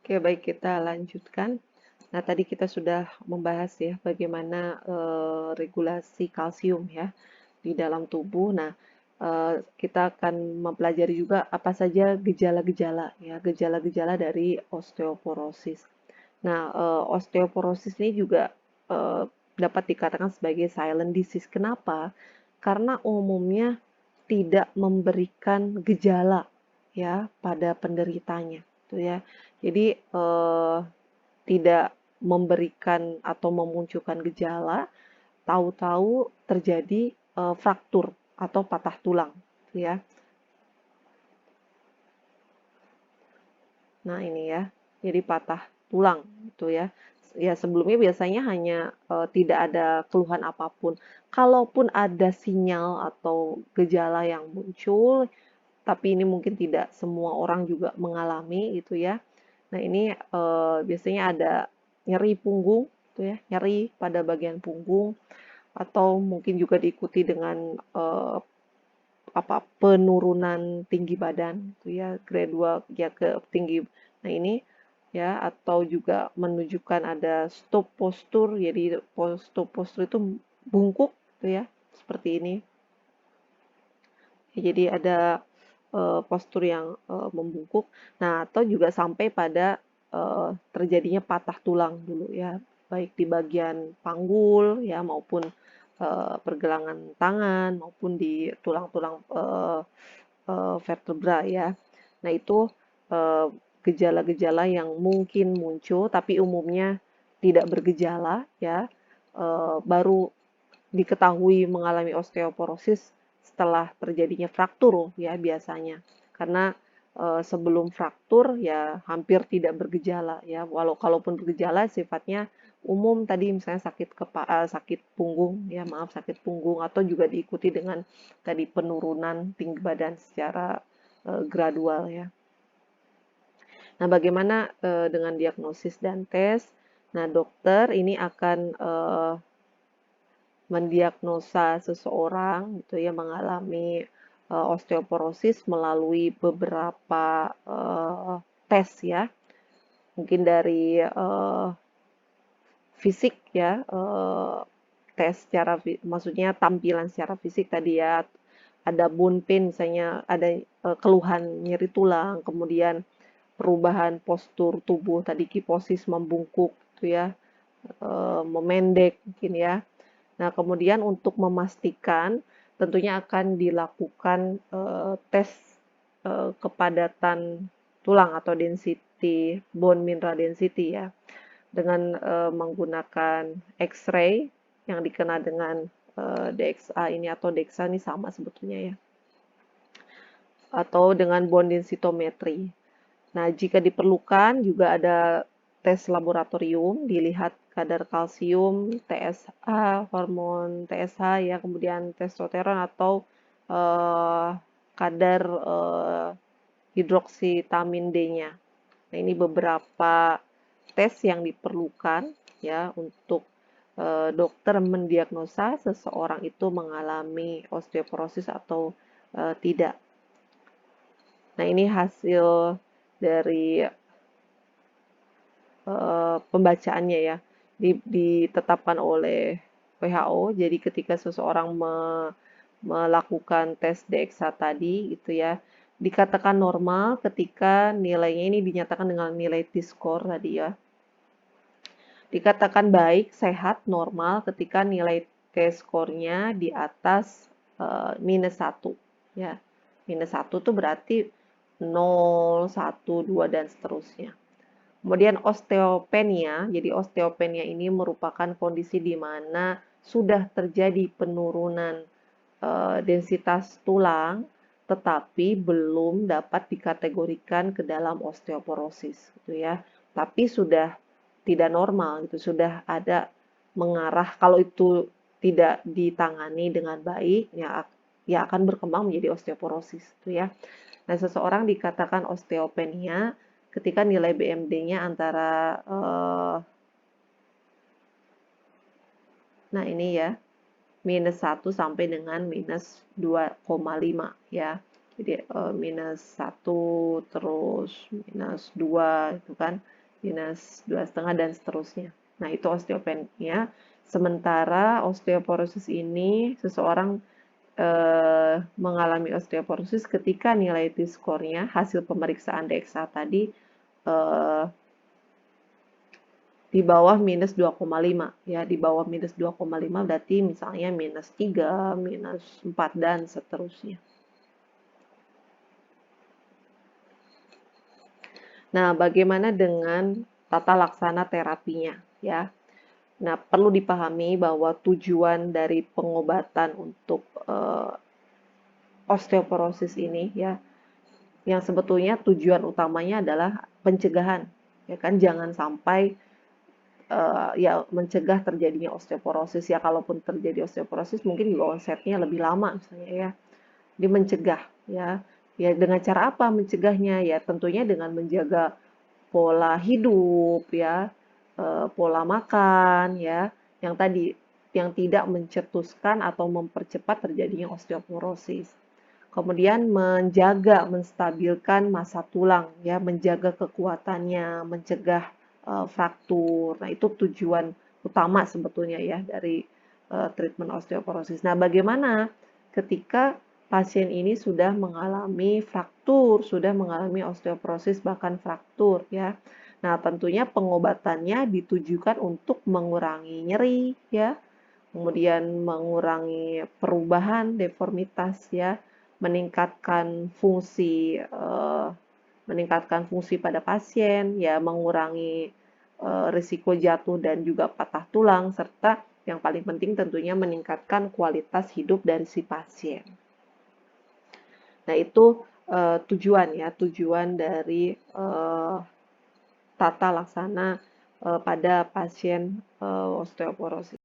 Oke, baik kita lanjutkan. Nah, tadi kita sudah membahas ya bagaimana regulasi kalsium ya di dalam tubuh. Nah, kita akan mempelajari juga apa saja gejala-gejala ya, gejala-gejala dari osteoporosis. Nah, osteoporosis ini juga eh, dapat dikatakan sebagai silent disease. Kenapa? Karena umumnya tidak memberikan gejala ya pada penderitanya, tuh ya. Jadi tidak memberikan atau memunculkan gejala, tahu-tahu terjadi fraktur atau patah tulang, tuh ya. Nah, ini ya. Jadi patah tulang gitu ya. Ya sebelumnya biasanya hanya tidak ada keluhan apapun. Kalaupun ada sinyal atau gejala yang muncul, tapi ini mungkin tidak semua orang juga mengalami gitu ya. Nah, ini biasanya ada nyeri punggung gitu ya, nyeri pada bagian punggung atau mungkin juga diikuti dengan penurunan tinggi badan gitu ya, gradual ya ke tinggi. Nah, ini ya atau juga menunjukkan ada stop postur, jadi stop postur itu bungkuk gitu ya, seperti ini. Ya, jadi ada postur yang membungkuk. Nah, atau juga sampai pada terjadinya patah tulang dulu ya, baik di bagian panggul ya maupun pergelangan tangan maupun di tulang-tulang vertebra ya. Nah, itu eh, gejala-gejala yang mungkin muncul tapi umumnya tidak bergejala ya. Baru diketahui mengalami osteoporosis setelah terjadinya fraktur ya biasanya. Karena sebelum fraktur ya hampir tidak bergejala ya. Walau kalaupun bergejala sifatnya umum tadi misalnya sakit punggung ya maaf sakit punggung atau juga diikuti dengan tadi penurunan tinggi badan secara gradual ya. Nah, bagaimana dengan diagnosis dan tes? Nah, dokter ini akan mendiagnosa seseorang gitu ya mengalami osteoporosis melalui beberapa tes ya. Mungkin dari fisik ya, tes secara maksudnya tampilan secara fisik tadi ya. Ada bone pain misalnya ada keluhan nyeri tulang, kemudian perubahan postur tubuh tadi kiposis membungkuk gitu ya, memendek mungkin ya. Nah, kemudian untuk memastikan tentunya akan dilakukan tes kepadatan tulang atau density bone mineral density ya dengan menggunakan X-ray yang dikenal dengan DXA ini atau DEXA ini sama sebetulnya ya atau dengan bone densitometry. Nah, jika diperlukan juga ada tes laboratorium, dilihat kadar kalsium, TSH, hormon TSH ya, kemudian testosteron atau eh, kadar hidroksitamin D-nya. Nah, ini beberapa tes yang diperlukan ya untuk dokter mendiagnosa seseorang itu mengalami osteoporosis atau tidak. Nah, ini hasil dari pembacaannya ya ditetapkan oleh WHO. Jadi ketika seseorang melakukan tes DXA tadi gitu ya, dikatakan normal ketika nilainya ini dinyatakan dengan nilai T-score tadi ya. Dikatakan baik, sehat, normal ketika nilai T-score-nya di atas -1 ya. -1 tuh berarti 0, 1, 2 dan seterusnya. Kemudian osteopenia, jadi osteopenia ini merupakan kondisi di mana sudah terjadi penurunan densitas tulang, tetapi belum dapat dikategorikan ke dalam osteoporosis, gitu ya. Tapi sudah tidak normal, gitu, sudah ada mengarah. Kalau itu tidak ditangani dengan baik, ya akan berkembang menjadi osteoporosis, gitu ya. Nah, seseorang dikatakan osteopenia ketika nilai BMD-nya antara nah ini ya, -1 sampai dengan -2,5 ya. Jadi -1 terus -2 itu kan. minus 2,5 dan seterusnya. Nah, itu osteopenia. Sementara osteoporosis ini seseorang mengalami osteoporosis ketika nilai T-score-nya hasil pemeriksaan DXA tadi eh, di bawah minus 2,5 ya, di bawah minus 2,5 berarti misalnya minus 3, minus 4 dan seterusnya. Nah, bagaimana dengan tata laksana terapinya ya? Nah, perlu dipahami bahwa tujuan dari pengobatan untuk osteoporosis ini ya, yang sebetulnya tujuan utamanya adalah pencegahan, ya kan? Jangan sampai ya mencegah terjadinya osteoporosis ya. Kalaupun terjadi osteoporosis mungkin juga onsetnya lebih lama misalnya ya. Dia mencegah ya. Ya dengan cara apa mencegahnya? Ya tentunya dengan menjaga pola hidup ya, pola makan ya, yang tadi yang tidak mencetuskan atau mempercepat terjadinya osteoporosis. Kemudian menjaga, menstabilkan massa tulang ya, menjaga kekuatannya, mencegah fraktur. Nah, itu tujuan utama sebetulnya ya dari treatment osteoporosis. Nah, bagaimana ketika pasien ini sudah mengalami fraktur, sudah mengalami osteoporosis bahkan fraktur ya. Nah, tentunya pengobatannya ditujukan untuk mengurangi nyeri ya, kemudian mengurangi perubahan deformitas ya, meningkatkan fungsi pada pasien ya, mengurangi risiko jatuh dan juga patah tulang serta yang paling penting tentunya meningkatkan kualitas hidup dari si pasien. Nah, itu tujuan ya, tujuan dari tata laksana pada pasien osteoporosis.